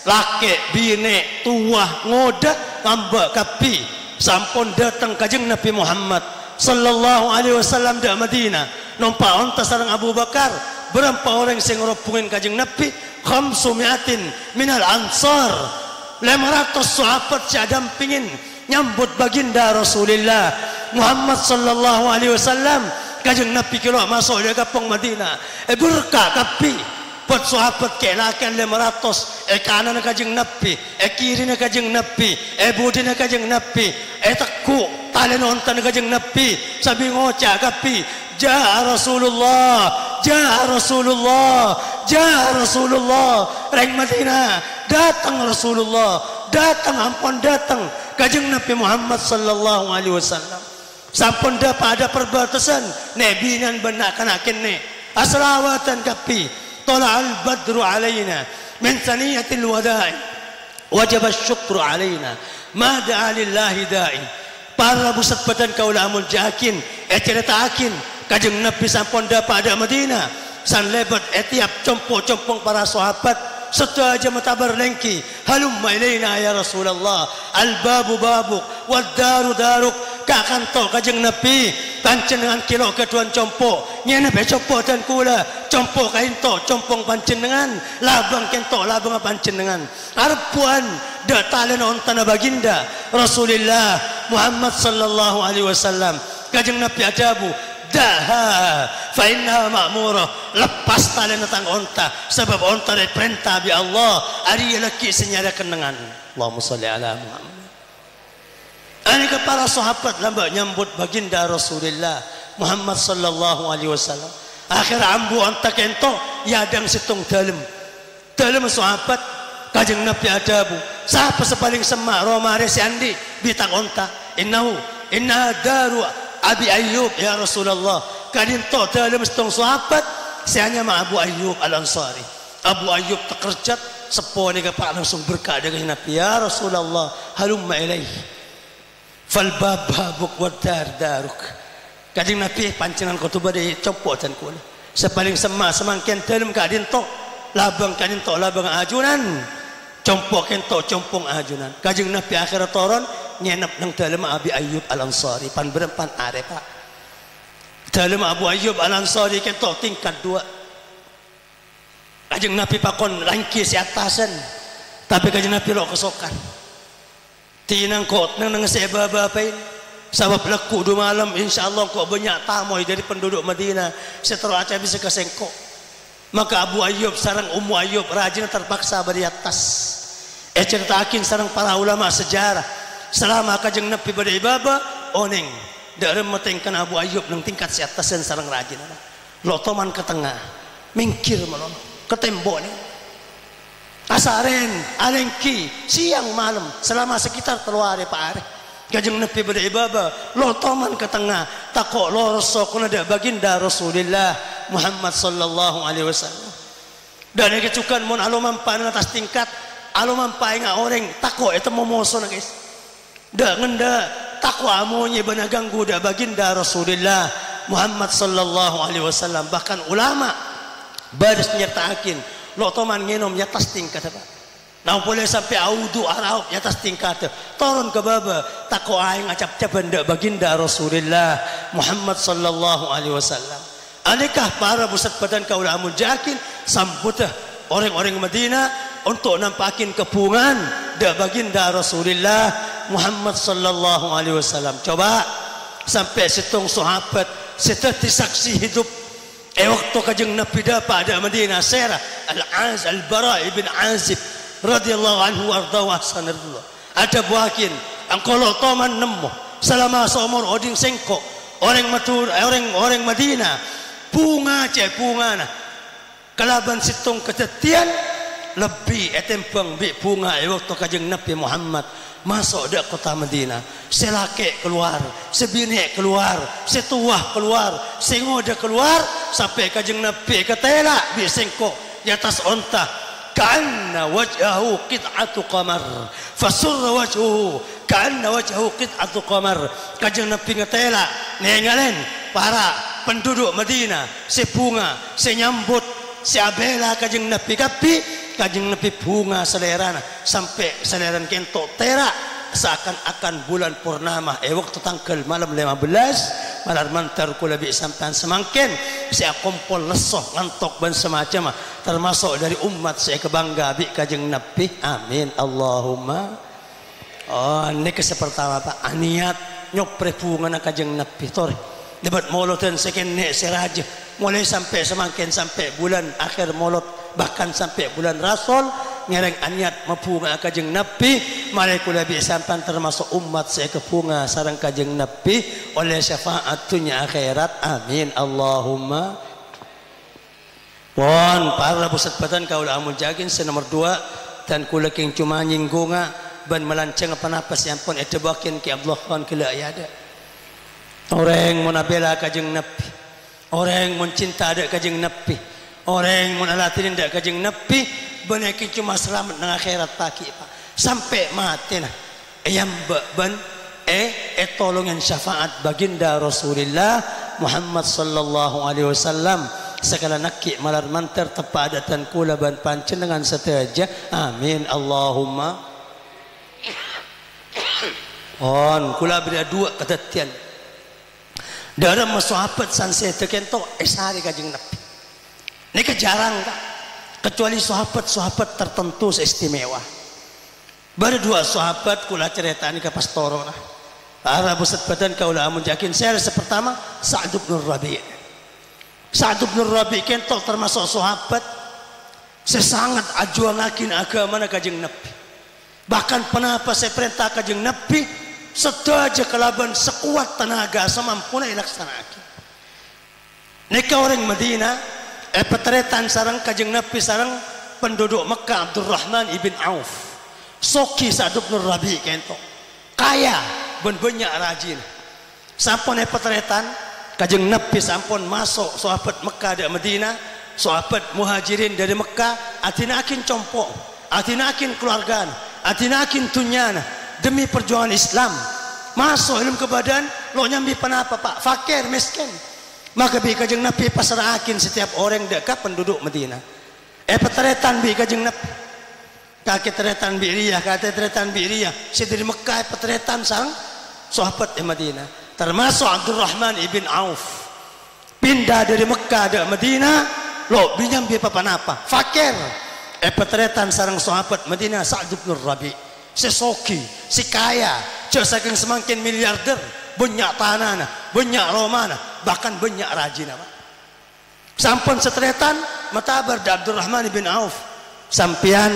laki bine tua ngoda ngamba kapi sampun datang kajeng Nabi Muhammad sallallahu alaihi wasallam da Madinah numpak onta sareng Abu Bakar berapa orang sing ngrobungin kajeng Nabi 500 minal ansar 500 sahabat cadam pingin nyambut baginda Rasulullah Muhammad sallallahu alaihi wasallam. Kajeng Nabi kilo masuk di kampung Madinah berkah kapi buat sahabat kelakan 500 kanan kajeng Nabi kiri kajeng Nabi budi kajeng Nabi teku tali nonton kajeng Nabi sabi ngocak kapi ja Rasulullah ja Rasulullah ja Rasulullah reng Madinah datang Rasulullah datang ampun datang kajeng Nabi Muhammad sallallahu alaihi wasallam. Sampun dapat ada perbatasan Nabi nan benakan akinne asrawatan kapi tala'al badru alaina min saniyatil wada'i wajib syukru alaina ma da'a lillahi da'i. Para pusat badan kaula amun jakin cerita akin kajeng Nabi sampun dapat ada Madinah san lebat tiap compong para sahabat satu aja matabar lengki halumma ilaina ya Rasulullah al-babu babuk wad daru daruk kakanto kajeng Nabi pancen dengan kilo keduan compo nyana be compo dan kula compo kainto compong pancen dengan labang kento labang pancen dengan arpuan da talen ontana baginda Rasulullah Muhammad sallallahu alaihi wasallam kajeng Nabi adabu daha fa innaha ma'murah lepas talen tang onta sebab onta dari perintah bi Allah ari laki senyara kenangan. Allahumma sholli ala Muhammad. Ani ke para sahabat lamba nyambut baginda Rasulullah Muhammad sallallahu alaihi wasallam. Akhir ambu onta kento yadang situng dalem sahabat kajeng Nabi adabu siapa sepaling semak romare si andi bitang onta inna daru Abi Ayyub ya Rasulullah kadinto dalam setong sahabat saya ma Abu Ayyub Al-Ansari. Abu Ayyub terkerjat sepo ni kapak langsung berkah dengan Nabi ya Rasulullah halumma ilaih fal babuk wa daruk. Kading Nabi pancengan khutbah di compok dan kula sepaling semangkin dalam kadinto labang ajunan compok kento compong ajunan. Kajing Nabi akhirat toron nyenap nang dalam Abi Ayyub Al-Ansari pan berempan are pak dalam Abu Ayyub Al-Ansari kento tingkat 2 kajeng Nabi pakon langki si atasan tapi kajeng Nabi lo kesokan tinang kot nang sebaba apa ini sabab leku 2 malam insyaallah kok banyak tamoy dari penduduk Madinah setelah aca bisa kesengkok. Maka Abu Ayyub sareng Ummu Ayyub rajin terpaksa beri atas ceritakin sareng para ulama sejarah selama kajeng Nabi beribadah oneng dari metengkan Abu Ayyub nang tingkat si atasan sareng rajin lotoman ke tengah mingkir melon ke tembok ni asaren alengki siang malam selama sekitar 3 hari pak hari kajeng Nabi beribadah lotoman ke tengah takok lorso kuna ada baginda Rasulullah Muhammad sallallahu alaihi wasallam. Dan kecukan mon aluman pan atas tingkat aluman paing orang takok itu momoso na guys. Da ngenda takwa amonye bana ganggu da baginda Rasulullah Muhammad sallallahu alaihi wasallam. Bahkan ulama baris nyertaakin lo toman ngenom atas tingkat apa. Nang boleh sampai audu arau di atas tingkat turun ke bawah tako aing acap benda baginda Rasulullah Muhammad sallallahu alaihi wasallam. Adakah para pusat badan kaula amun jakin sambutah orang-orang Madinah untuk nampakin kepungan da baginda Rasulullah Muhammad sallallahu alaihi wasallam. Coba sampai situng sahabat setati saksi hidup waktu kajeng Nabi dapat ada Madinah serah Al-Bara ibn Azib radhiyallahu anhu warda wa sanadullah. Ada buakin angkolo toman nemu selama seumur oding sengko orang Madinah bunga nah kalaban situng ketetian lebih etempeng bi bunga waktu kajeng Nabi Muhammad masuk dak kota Madinah. Selake keluar, sebini keluar, setuah keluar, sengoda keluar sampai kajeng Nabi ketela bi sengko di atas onta. Ka'anna wajhahu qit'atu qamar fasurra wajhuhu ka'anna wajhahu qit'atu qamar. Kajeng Nabi ngetela nengalen para penduduk Madinah si bunga si nyambut si abela kajeng Nabi kapi kajeng Nabi bunga selerana sampai seleran kentok terak seakan-akan bulan purnama waktu tanggal malam 15 malar mantar kula bi sampan semangkin saya kumpul lesoh ngantok ban semacam termasuk dari umat saya kebangga bi kajeng Nabi amin Allahumma. Oh ini pertama Pak niat nyopre bunga kajeng Nabi tor debat molotan sekene seraja mulai sampai semangkin sampai bulan akhir molot bahkan sampai bulan Rasul ngereng aniat mapunga kajeng Nabi malaikula bi sampan termasuk umat saya kepunga sareng kajeng Nabi oleh syafaat dunia akhirat amin Allahumma. Pon para pusat badan kaula amun jagin nomor 2 dan kula king cuma nyinggunga ban melanceng apa napas yang pun etebakin ki Abdullah Khan kila ayada orang munabela kajeng Nabi orang mencinta ada kajeng Nabi orang munalatin ada kajeng Nabi benekin cuma selamat nang akhirat pagi Pak sampai mati nah yang ben tolongan syafaat baginda Rasulullah Muhammad sallallahu alaihi wasallam segala nakik malar mantar tepadatan kula ban pancen dengan seteja amin Allahumma. On kula beri dua ketetian dalam sahabat sanse tekento esari kajeng Nabi ini kejarang Pak kecuali sahabat-sahabat tertentu istimewa. Baru 2 sahabat kula ceritani ke pastoro nah. Para pusat badan kaula amun yakin saya pertama Sa'd bin Rabi'. Sa'd bin Rabi' kentok termasuk sahabat sesangat ajuangakin agama kajeng Nabi. Bahkan penapa saya perintah kajeng Nabi sedaja kelaban sekuat tenaga semampuna ilaksanakan. Nika orang Madinah petretan sarang kajeng Nabi sarang penduduk Mekah Abdurrahman ibn Auf soki Sa'd bin Rabi' kento kaya ben banyak rajin sampun petretan kajeng Nabi sampun masuk sahabat Mekah dari Madinah sahabat muhajirin dari Mekah atinakin compok atinakin keluarga atinakin tunyana demi perjuangan Islam masuk ilmu ke badan lo nyambi penapa Pak fakir miskin maka bi kajeng Nabi pasrahakin setiap orang dekat penduduk Madinah petretan bi kajeng Nabi kaki tretan bi riyah kaki tretan bi riyah sediri Mekah petretan sang sahabat di Madinah termasuk Abdurrahman ibn Auf pindah dari Mekah ke Madinah lo binyam bi apa fakir petretan sarang sahabat Madinah Sa'd bin Rabi' sesoki si kaya jauh saking semakin miliarder banyak tanah banyak romana bahkan banyak rajin apa sampun setretan matabar Abdurrahman bin Auf sampian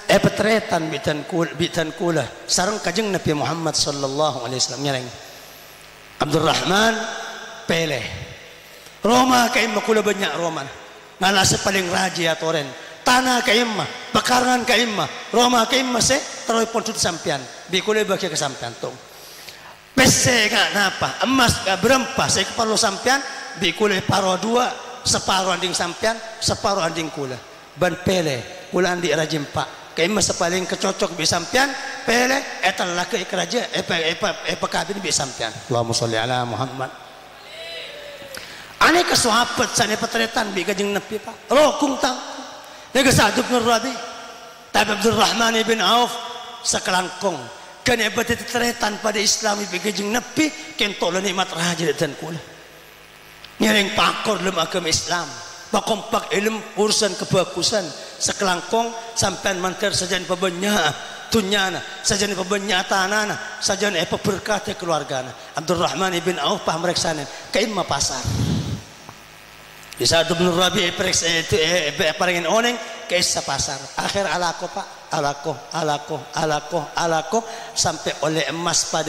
petretan bitan kula sareng kajeng Nabi Muhammad sallallahu alaihi wasallam nyereng Abdurrahman peleh Roma kaimah kula banyak roman ngalase paling raji atoren tanah kaimah bakarangan kaimah Roma kaimah se teroy pun sampian bi kula bagi ke sampian tong pese gak napa emas gak berempah saya perlu sampean bi kule paro 2 separuh anding sampean separuh anding kula ban pele kula andi rajim Pak kayak mas paling kecocok bi sampean pele etal laki keraja kabin bi sampean Allahumma sholli ala Muhammad ane ke sahabat sane petretan bi kajeng Nabi Pak rokung tang nega Sa'd bin Rabi' Tapi Abdurrahman bin Auf sekelangkong kan hebat teretan pada Islam bigajeng Nabi kentok la nikmat raja dan kula nyering pakor dalam agama Islam pakompak ilmu urusan kebagusan sekelangkong sampean manter sajan pebenya tunyana sajan pebenya tanana sajan berkah keluargana. Abdurrahman bin Auf pah mereksanen ka imma pasar di Sa'd bin Rabi' periksa itu parengin oneng ke isa pasar akhir alako pak alako sampai oleh emas pada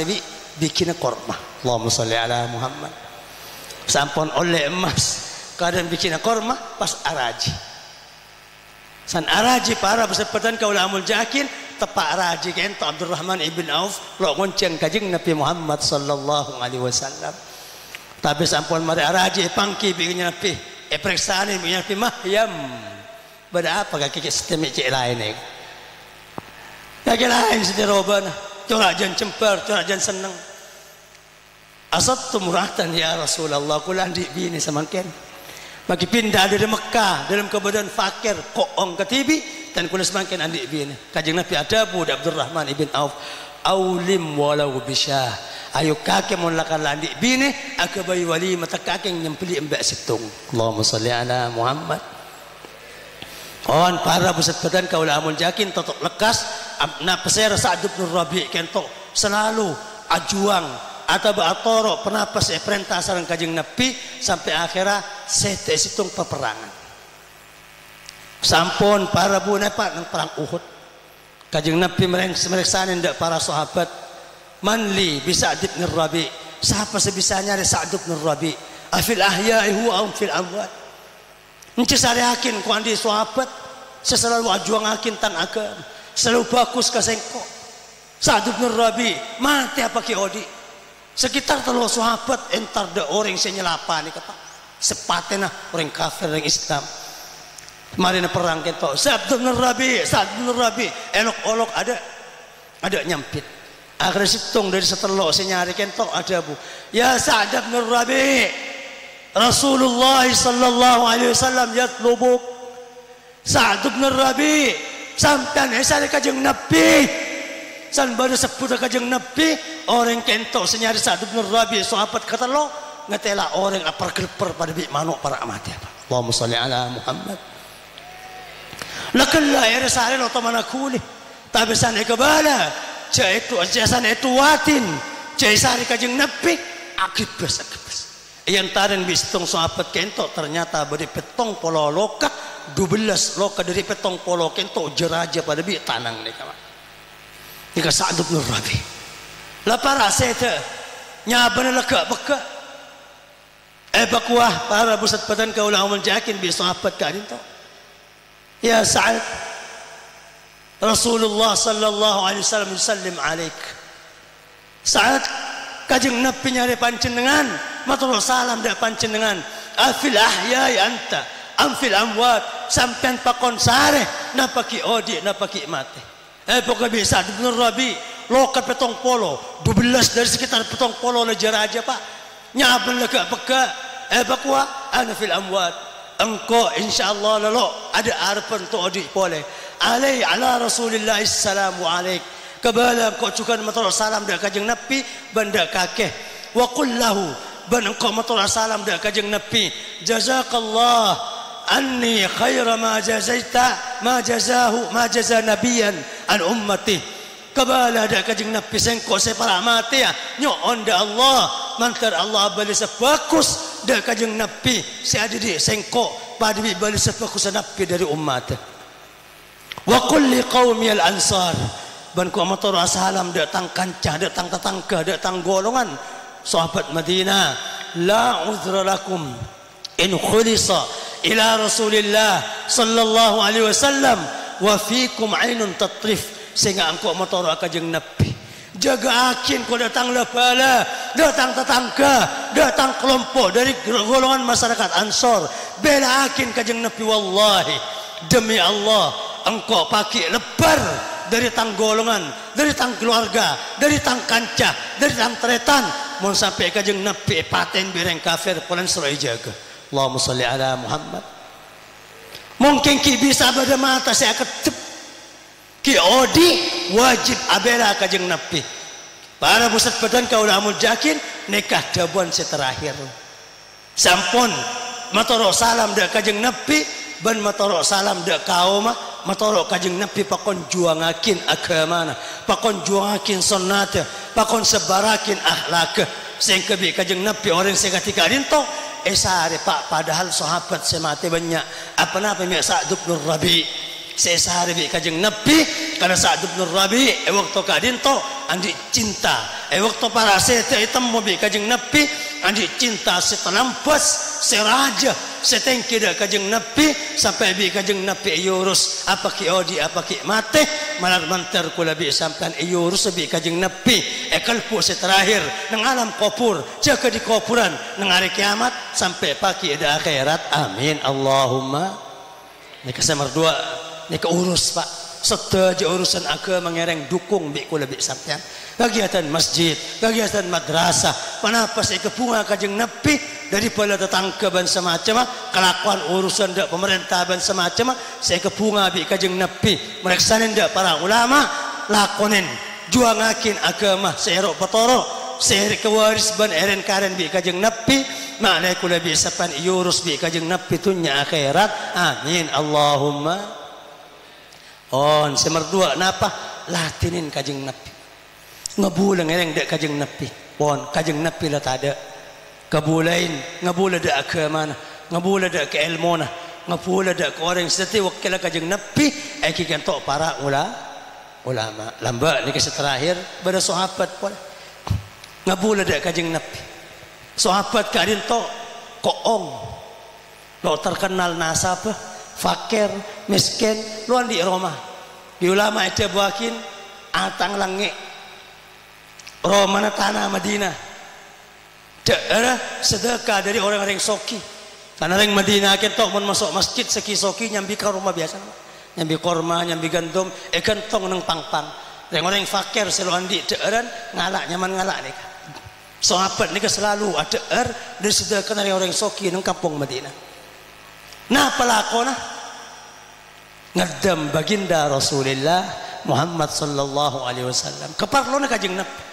bikin korma. Allahumma sholli ala Muhammad. Sampun oleh emas kadang bikin korma pas araji san araji para bersepatan kaula amul jakin tepak araji kento Abdurrahman ibn Auf lo ngonceng kajing Nabi Muhammad sallallahu alaihi wasallam. Tapi sampun mari araji pangki bikin Nabi periksaan bikin Nabi mahyam beda apa kaki sistem cek lain ni kaki lain sederoban corak jan cemper corak jan seneng asattu muratan ya Rasulullah kula andik bini semakin bagi pindah dari Mekah dalam keadaan fakir koong ketibi dan kula semakin andik bini kajing Nabi ada budak Abdurrahman ibn Auf aulim walau bisyah ayo kakek mun lakan landik bini aku bayi wali mata kakek nyempeli embak situng. Allahumma sholli ala Muhammad. On para bersepatan kaula amun jakin totok lekas na peser Sa'd bin Rabi' kentok selalu ajuang atau atoro penapas perintah sareng kajing Nabi sampai akhirnya sete situng peperangan. Sampun para bune pak nang perang Uhud. Kajing Nabi mereksanin ndak para sahabat manli bi Sa'd bin Rabi'. Siapa sebisanya dari Sa'd bin Rabi'? Afil ahya'i huwa fil amwat. Nci sare yakin ku andi sahabat selalu ajuang akin tan agama selalu bagus ka sengko Sa'd bin Rabi' mati apa ki odi sekitar telu sahabat entar de orang sing nyelapani kata sepatena orang kafir orang Islam mari na perang ketok Sa'd bin Rabi' elok-olok ada nyampit akhirnya situng dari setelok sing nyari kentok ada bu ya Sa'd bin Rabi' Rasulullah sallallahu alaihi wasallam yatlubuk Sa'd bin Rabi' sampean esare kajeng Nabi san baru sebut kajeng Nabi orang kentok senyari Sa'd bin Rabi' sahabat kata lo ngetela orang apar gelper pada bi manuk para amati apa Allahumma sholli ala Muhammad lakalla ya resare lo tamana kuli tapi san ekabala jasan itu watin jaisari kajeng Nabi akibas yang tarin bistung sahabat kentok ternyata beri petong polo loka 12 loka dari petong polo kentok jeraja pada bi tanang ni kawan nika Sa'd bin Rabi' lapara sete nyabana leka beka bakuah para busat badan kaula umul jakin bi sahabat kadin to ya Sa'd Rasulullah sallallahu alaihi wasallam yusallim alaik Sa'd kajeng Nabi nyari panjenengan matur salam dak panjenengan afil ahya'i anta amfil amwat sampean pakon sare napaki odi napaki mate pokoknya bisa Sa'd bin Rabi' lokat petong polo 12 dari sekitar petong polo lejar aja pak nyaben lega peka bakwa ana fil amwat engko insyaallah lolo ada harapan to odi boleh alai ala Rasulillah assalamu alaik kebala kau cukan matur salam dak kajeng Nabi banda kakeh wa qul lahu ban engkau matur salam dak kajeng Nabi jazakallah anni khaira ma jazaita ma jaza nabiyan an ummati kebala dak kajeng Nabi sengko separa mati ya nyo onda Allah mantar Allah bali sebagus dak kajeng Nabi si adidi sengko pada bali sebagus Nabi dari umat wa qul liqaumi al ansar ban ku matur salam datang kancah datang tetangga datang golongan sahabat Madinah la uzra lakum in khulisa ila Rasulillah sallallahu alaihi wasallam wa fikum ainun tatrif sehingga engkau matur kajeng Nabi jaga akin ku datang lebala datang tetangga datang kelompok dari golongan masyarakat Ansor bela akin kajeng Nabi wallahi demi Allah engkau pakai lebar dari tang golongan, dari tang keluarga, dari tang kancah, dari tang teretan, mau sampai kajeng Nabi paten bireng kafir polan serai jaga. Allahumma sholli ala Muhammad. Mungkin ki bisa pada mata saya ketep, ki odi wajib abela kajeng Nabi. Para pusat badan kaula amul jakin nikah dabuan seterakhir. Sampun matoro salam dak kajeng Nabi ban matoro salam dak kaum matoro kajeng Nabi pakon juangakin agamana, pakon juangakin sunnata, pakon sebarakin akhlak. Sing kebi kajeng Nabi orang sing ketika dinto esare pak padahal sahabat semate banyak apa napa mi Sa'd bin Rabi sesare bi kajeng Nabi karena Sa'd bin Rabi waktu kadinto andi cinta waktu para sete hitam bi kajeng Nabi andi cinta setenampas seraja setengki dak kajeng Nabi sampai bi kajeng Nabi yurus apa ki odi apa ki mate malar mantar kula bi sampean yurus bi kajeng Nabi kalpu seterakhir nang alam kubur jaga di kuburan nang hari kiamat sampai pagi ada akhirat amin Allahumma. Nika nomor 2 nika urus pak sedaja urusan agama ngereng dukung bi kula bi sampean kegiatan masjid kegiatan madrasah panapa saya kebunga kajeng Nabi daripada tetangga ban semacam kelakuan urusan dak pemerintah ban semacam saya kebunga bi kajeng Nabi mereksanin dak para ulama lakonin juangakin agama serok petoro ser kewaris ban eren karen bi kajeng Nabi makna kula bi sapan yurus bi kajeng Nabi tunya akhirat amin Allahumma. On nomor 2 napa latinin kajeng Nabi ngebulang ngereng dak kajeng Nabi pon kajeng Nabi la tada kabulain ngabula dak agama ngabula dak keilmona ngabula dak orang setiap wakil kajeng Nabi kikan tok para ulama lamba ni kisah terakhir pada sahabat pun ngabula dak kajeng Nabi sahabat kadin tok koong lo terkenal nasab fakir miskin luan di Roma di ulama itu buakin atang langi Roma na tanah Madinah daerah sedekah dari orang-orang soki karena orang Madinah kentok mun masuk masjid seki-soki nyambi ke rumah biasa nyambi korma nyambi gandum gantong nang pang-pang orang fakir selalu di daerah ngalak nyaman ngalak nih sahabat nih selalu ada dari sedekah dari orang soki nang kampung Madinah. Nah pelakona ngedam baginda Rasulullah Muhammad sallallahu alaihi wasallam keparlona kajeng Nabi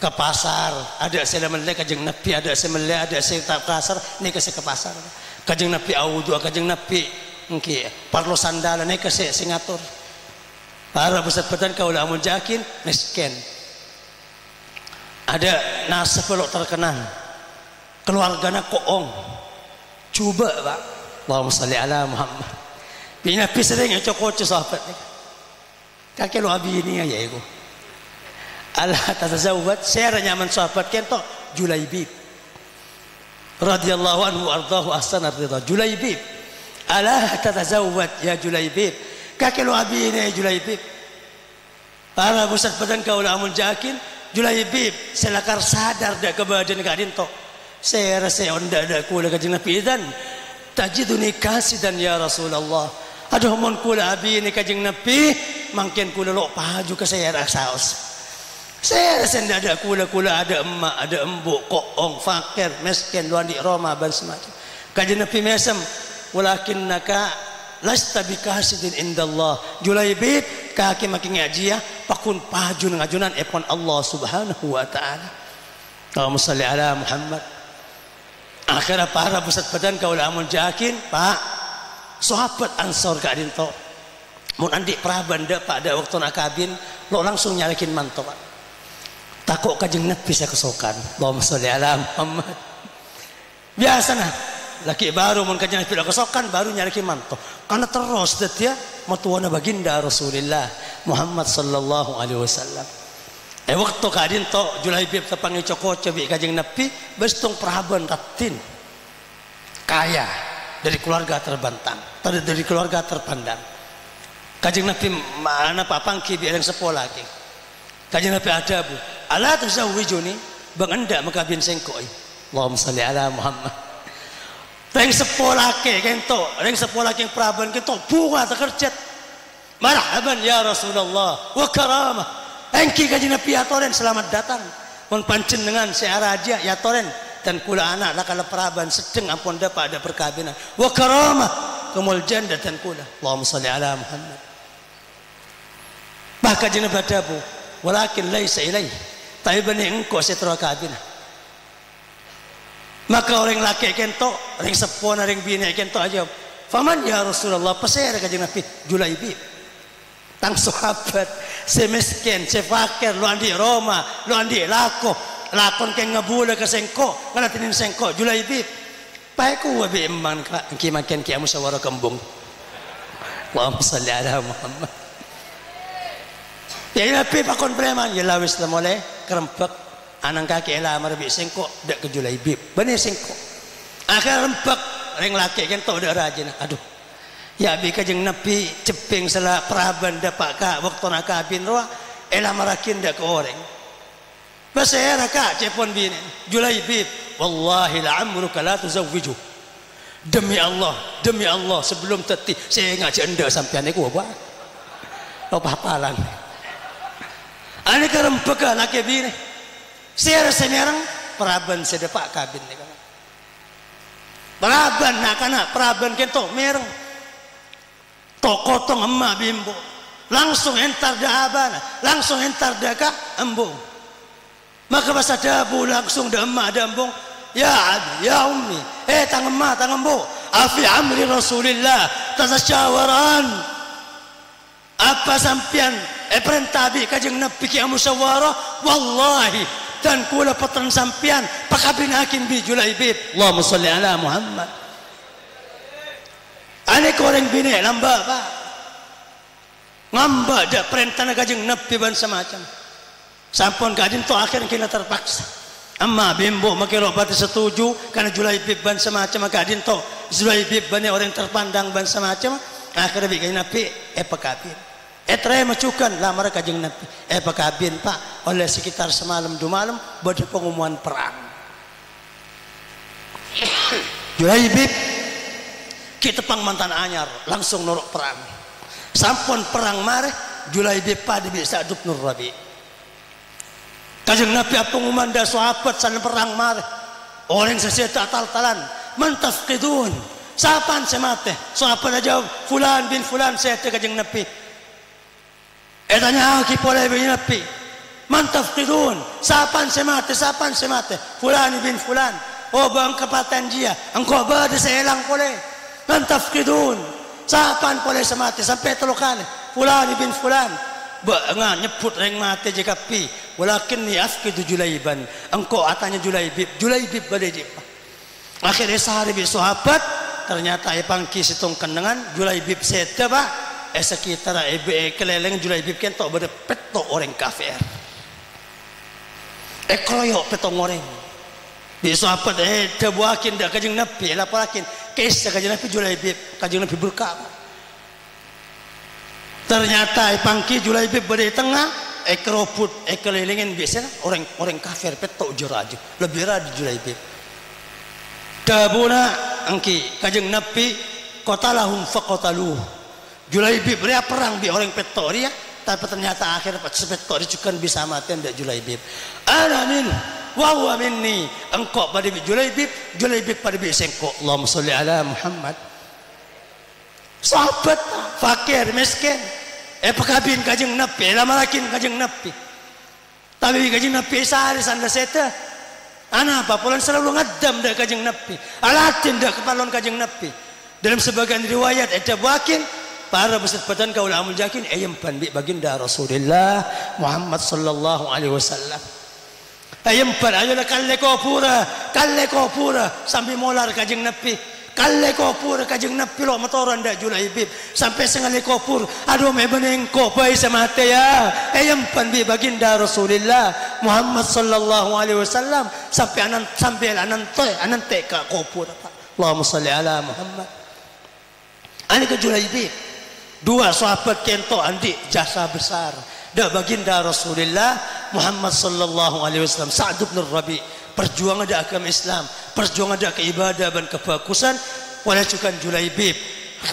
ke pasar ada selemele kajeng Nabi ada semele ada setak pasar ni ke pasar kajeng Nabi audu kajeng Nabi engki parlo sandalan ni ke singatur para besar badan kaula amun jakin miskin ada nasab lo terkenal keluargana koong coba pak Allahumma salli ala Muhammad bina pisering cokot sahabat ni kakek lo abi ini ya iku Allah tazawwaj saya nyaman sahabat kento Julaibib radhiyallahu anhu ardahu ahsan ridha Julaibib Allah tazawwaj ya Julaibib kakek lo abi ini Julaibib para pusat badan kaula amun jakin Julaibib selakar sadar dak kebadan kadin to saya rasa onda dak kula kajeng Nabi dan tajiduni kasidan ya Rasulullah aduh mun kula abi ni kajeng Nabi mangken kula lo paju ke saya rasaos saya rasa ada kula ada emak ada embuk koong fakir miskin luan di Roma ban semacam kajeng Nabi mesem walakinnaka lasta bikasidin indallah Julaibib kaki makin ngaji ya pakun paju ngajunan epon Allah subhanahu wa ta'ala Allahumma salli ala Muhammad. Akhirnya para pusat badan kaula amun jakin pak sahabat ansor kadin to mun andik prabanda pada waktu nak kabin lo langsung nyalakin manto pak takut kajeng Nabi saya kesokan Allahumma sholli ala Muhammad biasa nah laki baru mun kajeng Nabi kesokan baru nyalakin manto karena terus dia matuana baginda Rasulullah Muhammad sallallahu alaihi wasallam waktu kadin to Julaibib tepangi cokot cobi kajeng Nabi bestung prahaban ratin kaya dari keluarga terbantang dari keluarga terpandang kajeng Nabi mana papangki biar yang sepolah lagi kajeng Nabi ada bu ala tuzawwijuni bang anda makabin sengkoi Allahumma salli ala Muhammad reng sepolah ke kento reng sepolah ke prahaban kento bunga terkerjat marhaban ya Rasulullah wa karamah engki kaji Nabi atoren selamat datang pun pancen dengan searaja ya toren dan kula anak lakal peraban sedeng ampun dapat ada perkawinan wa karamah kemul janda dan kula Allahumma sholli ala Muhammad bahkan jina badabu walakin laisa ilaih tapi bani engkau setra kabina. Maka orang laki kento orang sepon orang bini kento aja faman ya Rasulullah pasir kanjeng Nabi Julaibib tang sahabat semiskin sefakir lu andi Roma lu andi lakon ke ngabula ke sengko ngatinin sengko Julaibib paeku wabi emang ki makan ki musyawarah kembung. Allahumma salli ala Muhammad. Ya Nabi pakon preman ya lawis lamole kerempek anang kaki elah marabi sengko dak ke Julaibib bani sengko akhir rempek reng laki kan tau dak rajin aduh ya bi kajeng Nabi ceping salah peraban dapak ka waktu nak kabin roa elah marakin dak ke orang basera ka cepon bini Julaibib wallahi la'amruka la tuzawwiju demi Allah sebelum teti saya ngaji anda sampean iku apa apa hafalan ane kerempek laki bini saya semerang peraban sedepak kabin ni kan. Peraban nak kana peraban kento mereng. Tokotong emak bimbo. Langsung entar dah abana, langsung entar dah ka embung. Maka bahasa dabu langsung dah emak dah embung. Ya abi, ya ummi. Tang emak tang embo. Afi amri Rasulillah tasyawaran. Apa sampian perintah bi kajeng Nabi ki musyawarah wallahi dan kula patran sampian pakabin hakim bi Julaibib. Allahumma salli ala Muhammad. Ane koreng bini lamba pak ngamba dak perintah kajeng Nabi ban semacam sampun kajin to akhir kita terpaksa amma bimbo makelo pati setuju karena Julaibib ban semacam kajin to Julaibib ban orang terpandang ban semacam akhir bi kajeng Nabi pakabin try macukan lamar kajeng Nabi pakabin pak oleh sekitar semalam 2 malam buat pengumuman perang. Julaibib kita pang mantan anyar langsung norok perang sampun perang mare Julaibib pada bisa Sa'd bin Rabi kajeng Nabi pengumuman dah sahabat sana perang mare orang seseta tal-talan mentafqidun sapan semate sahabat aja fulan bin fulan sete kajeng Nabi tanya ki pole bin Nabi mantafqidun sapan semate fulan bin fulan oh bang kepatan dia engkau bade seelang pole mantafqidun sapan pole semate sampai 3 kali fulan bin fulan nga nyebut reng mate jika pi walakin ni afqidu Julaiban engkau atanya Julaibib bade jipa akhirnya sehari bi sahabat ternyata pangki situng kenangan Julaibib sete pak sekitar keleleng Julaibib kento bade peto orang kafir keloyok petong orang di sahabat tebuakin dak kajeng Nabi laporakin kisah kajeng Nabi Julaibib kajeng Nabi berkah ternyata pangki Julaibib bade tengah kerobut kelelengin biasanya orang kafir peto jeraju lebih radi Julaibib dabuna angki kajeng Nabi qatalahum faqataluh Julaibib dia perang bi orang petori ya tapi ternyata akhir petori juga bisa mati ndak Julaibib ana min wa huwa minni engkau pada bi Julaibib pada bi sengko. Allahumma sholli ala Muhammad. Sahabat fakir miskin pakabin kajeng Nabi lamarakin kajeng Nabi tapi kajeng Nabi sehari sanda seta ana apa pulang selalu ngadam dak kajeng Nabi alatin dak kepalon kajeng Nabi dalam sebagian riwayat ada wakin para bersebatan kaula amul jakin ayam pandi baginda Rasulullah Muhammad sallallahu alaihi wasallam ayam pan ayolah kalle kopura sambil molar kajeng Nabi kalle kopura kajeng Nabi lo motoran dak Julaibib sampai sengale kopur aduh me benengko pai semate ya ayam pandi baginda Rasulullah Muhammad sallallahu alaihi wasallam sampai anan te ka kopur Allahumma shalli ala Muhammad ani ke Julaibib 2 sahabat kento andi jasa besar dak baginda Rasulullah Muhammad sallallahu alaihi wasallam Sa'd bin Rabi perjuangan dak agama Islam perjuangan dak keibadah dan kebagusan wala cukan Julaibib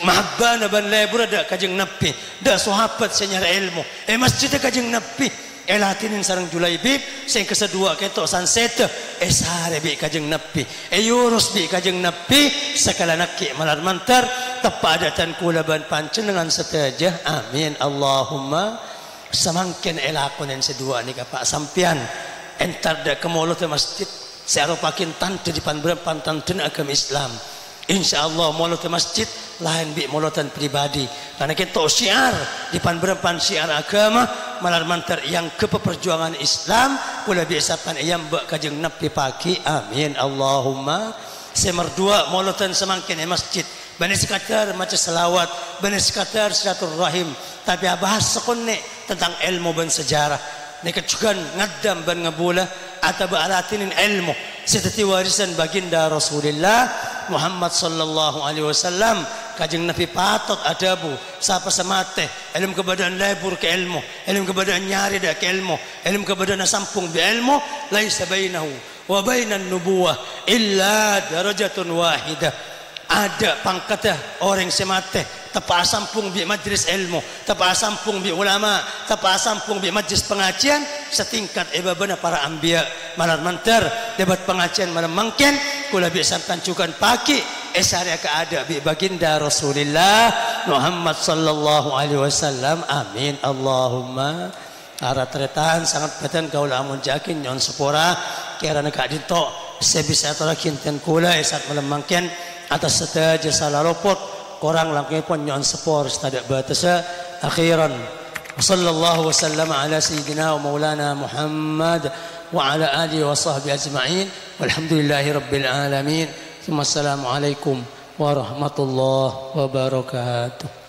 mahabbana ban lebur dak kajeng Nabi dak sahabat senyara ilmu masjid kajeng Nabi latinin sareng Julaibib sing kesedua ketok sansete sare bi kajeng Nabi yurus bi kajeng Nabi sekala nakki malar mantar tepadatan kula ban panjenengan setajah amin Allahumma samangken elakonen sedua ni Pak sampian entar da kemolo te masjid searopakin tante di panberempan tante agama Islam. Insyaallah molo te masjid lain bi molotan pribadi karena kita syiar di panberempan syiar agama malar mantar yang keperjuangan Islam pula biasakan yang bak kajeng napi pagi amin Allahumma semerdua molotan semangkin masjid bani sekadar maca selawat bani sekadar silaturahim tapi bahas sekonne tentang ilmu dan sejarah nek juga ngadam ban ngabula atau ba'alatinin ilmu seperti warisan baginda Rasulullah Muhammad sallallahu alaihi wasallam kajeng Nabi patot adabu sapa samate ilmu kebadan lebur ke ilmu kebadan nyari dak ke ilmu kebadan sampung bi ilmu laisa bainahu wa bainan nubuwah illa darajatun wahidah ada pangkatnya orang semate tepa sampung bi majlis ilmu tepa sampung bi ulama tepa sampung bi majlis pengajian setingkat ibabana para anbiya malar mantar debat pengajian malam mangken kula biasakan cukan pagi esarya ke ada bi baginda Rasulullah Muhammad sallallahu alaihi wasallam amin Allahumma ara tretan sangat beten kaula amun jakin nyon sepora kirana ka dito sebisa tolakin ten kula esat malam mangken atas setaja salah lopot korang langkah pun nyon sepor stadak batasa akhiran sallallahu wasallam ala sayyidina wa maulana Muhammad wa ala alihi wa sahbihi ajma'in walhamdulillahi rabbil alamin. Assalamualaikum warahmatullahi wabarakatuh.